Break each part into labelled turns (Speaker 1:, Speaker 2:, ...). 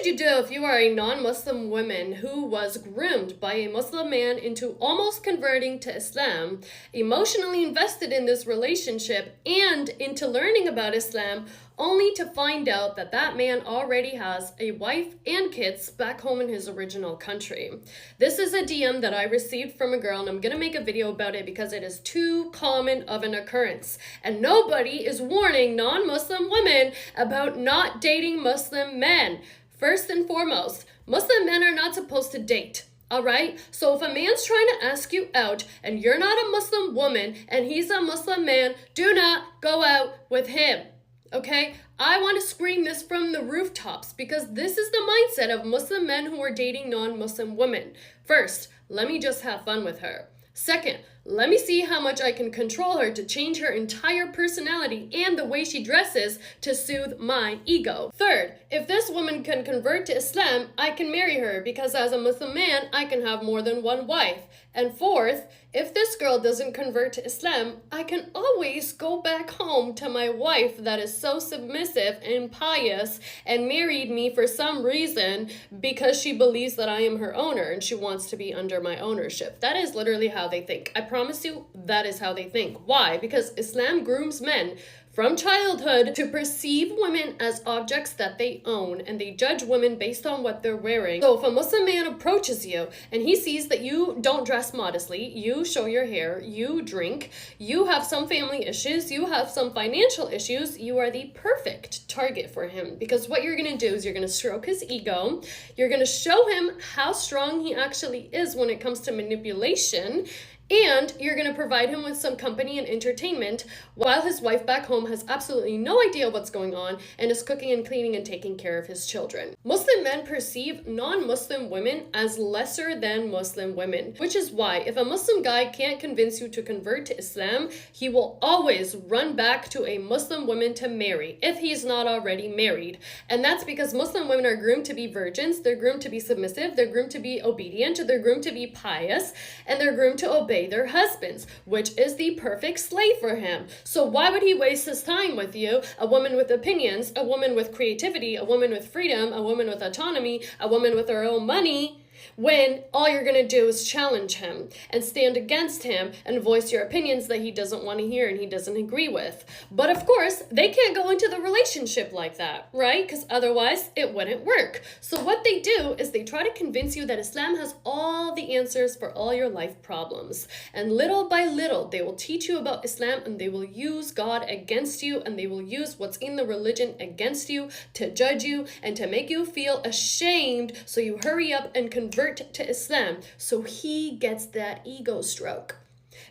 Speaker 1: should you do if you are a non-Muslim woman who was groomed by a Muslim man into almost converting to Islam, emotionally invested in this relationship, and into learning about Islam, only to find out that that man already has a wife and kids back home in his original country? This is a DM that I received from a girl, and I'm gonna make a video about it because it is too common of an occurrence. And nobody is warning non-Muslim women about not dating Muslim men. First and foremost, Muslim men are not supposed to date. All right? So if a man's trying to ask you out and you're not a Muslim woman and he's a Muslim man, do not go out with him. Okay? I want to scream this from the rooftops because this is the mindset of Muslim men who are dating non-Muslim women. First, let me just have fun with her. Second, let me see how much I can control her to change her entire personality and the way she dresses to soothe my ego. Third, if this woman can convert to Islam, I can marry her because as a Muslim man, I can have more than one wife. And fourth, if this girl doesn't convert to Islam, I can always go back home to my wife that is so submissive and pious and married me for some reason because she believes that I am her owner and she wants to be under my ownership. That is literally how they think. I promise you, that is how they think. Why? Because Islam grooms men from childhood to perceive women as objects that they own, and they judge women based on what they're wearing. So if a Muslim man approaches you and he sees that you don't dress modestly, you show your hair, you drink, you have some family issues, you have some financial issues, you are the perfect target for him. Because what you're going to do is you're going to stroke his ego, you're going to show him how strong he actually is when it comes to manipulation, and you're going to provide him with some company and entertainment while his wife back home has absolutely no idea what's going on and is cooking and cleaning and taking care of his children. Muslim men perceive non-Muslim women as lesser than Muslim women, which is why if a Muslim guy can't convince you to convert to Islam, he will always run back to a Muslim woman to marry if he's not already married. And that's because Muslim women are groomed to be virgins, they're groomed to be submissive, they're groomed to be obedient, they're groomed to be pious, and they're groomed to obey their husbands, which is the perfect slave for him. So why would he waste his time with you, a woman with opinions, a woman with creativity, a woman with freedom, a woman with autonomy, a woman with her own money, when all you're going to do is challenge him and stand against him and voice your opinions that he doesn't want to hear and he doesn't agree with? But of course, they can't go into the relationship like that, right? Because otherwise it wouldn't work. So what they do is they try to convince you that Islam has all the answers for all your life problems. And little by little, they will teach you about Islam and they will use God against you and they will use what's in the religion against you to judge you and to make you feel ashamed so you hurry up and convert to Islam so he gets that ego stroke.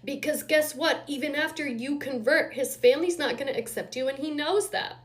Speaker 1: Because guess what? Even after you convert, his family's not going to accept you and he knows that.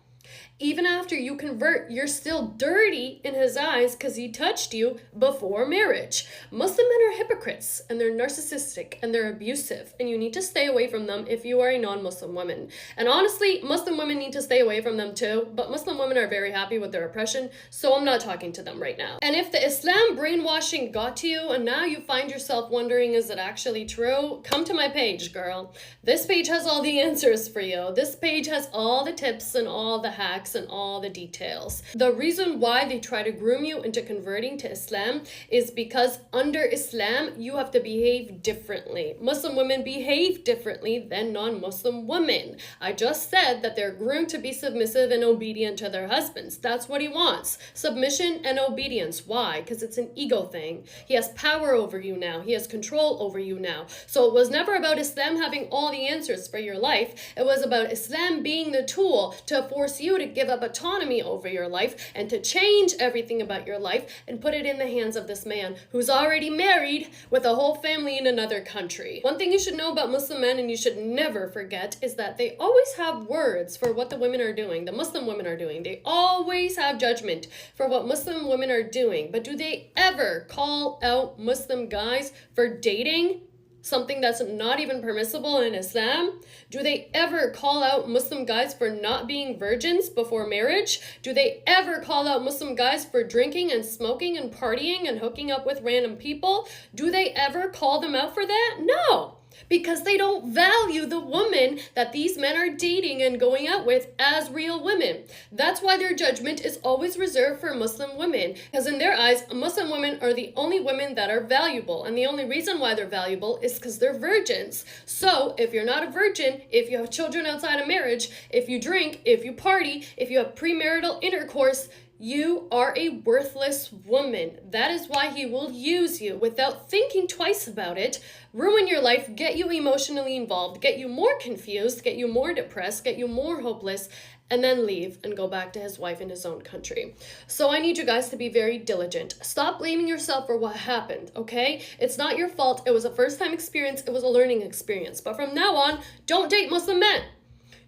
Speaker 1: Even after you convert, you're still dirty in his eyes because he touched you before marriage. Muslim men are hypocrites and they're narcissistic and they're abusive, and you need to stay away from them if you are a non-Muslim woman. And honestly, Muslim women need to stay away from them too, but Muslim women are very happy with their oppression, so I'm not talking to them right now. And if the Islam brainwashing got to you and now you find yourself wondering, is it actually true? Come to my page, girl. This page has all the answers for you. This page has all the tips and all the hacks and all the details. The reason why they try to groom you into converting to Islam is because under Islam, you have to behave differently. Muslim women behave differently than non-Muslim women. I just said that they're groomed to be submissive and obedient to their husbands. That's what he wants. Submission and obedience. Why? Because it's an ego thing. He has power over you now. He has control over you now. So it was never about Islam having all the answers for your life. It was about Islam being the tool to force you to give up autonomy over your life and to change everything about your life and put it in the hands of this man who's already married with a whole family in another country. One thing you should know about Muslim men, and you should never forget, is that they always have words for what the women are doing, the Muslim women are doing. They always have judgment for what Muslim women are doing. But do they ever call out Muslim guys for dating something that's not even permissible in Islam? Do they ever call out Muslim guys for not being virgins before marriage? Do they ever call out Muslim guys for drinking and smoking and partying and hooking up with random people? Do they ever call them out for that? No. because they don't value the woman that these men are dating and going out with as real women. That's why their judgment is always reserved for Muslim women, because in their eyes, Muslim women are the only women that are valuable, and the only reason why they're valuable is because they're virgins. So if you're not a virgin, if you have children outside of marriage, if you drink, if you party, if you have premarital intercourse, you are a worthless woman. That is why he will use you without thinking twice about it, ruin your life, get you emotionally involved, get you more confused, get you more depressed, get you more hopeless, and then leave and go back to his wife in his own country. So I need you guys to be very diligent. Stop blaming yourself for what happened, okay? It's not your fault. It was a first-time experience. It was a learning experience. But from now on, don't date Muslim men.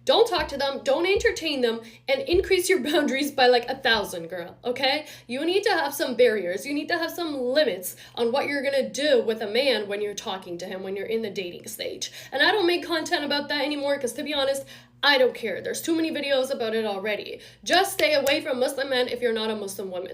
Speaker 1: Don't talk to them, don't entertain them, and increase your boundaries by like 1,000, girl, okay? You need to have some barriers. You need to have some limits on what you're gonna do with a man when you're talking to him, when you're in the dating stage. And I don't make content about that anymore because, to be honest, I don't care. There's too many videos about it already. Just stay away from Muslim men if you're not a Muslim woman.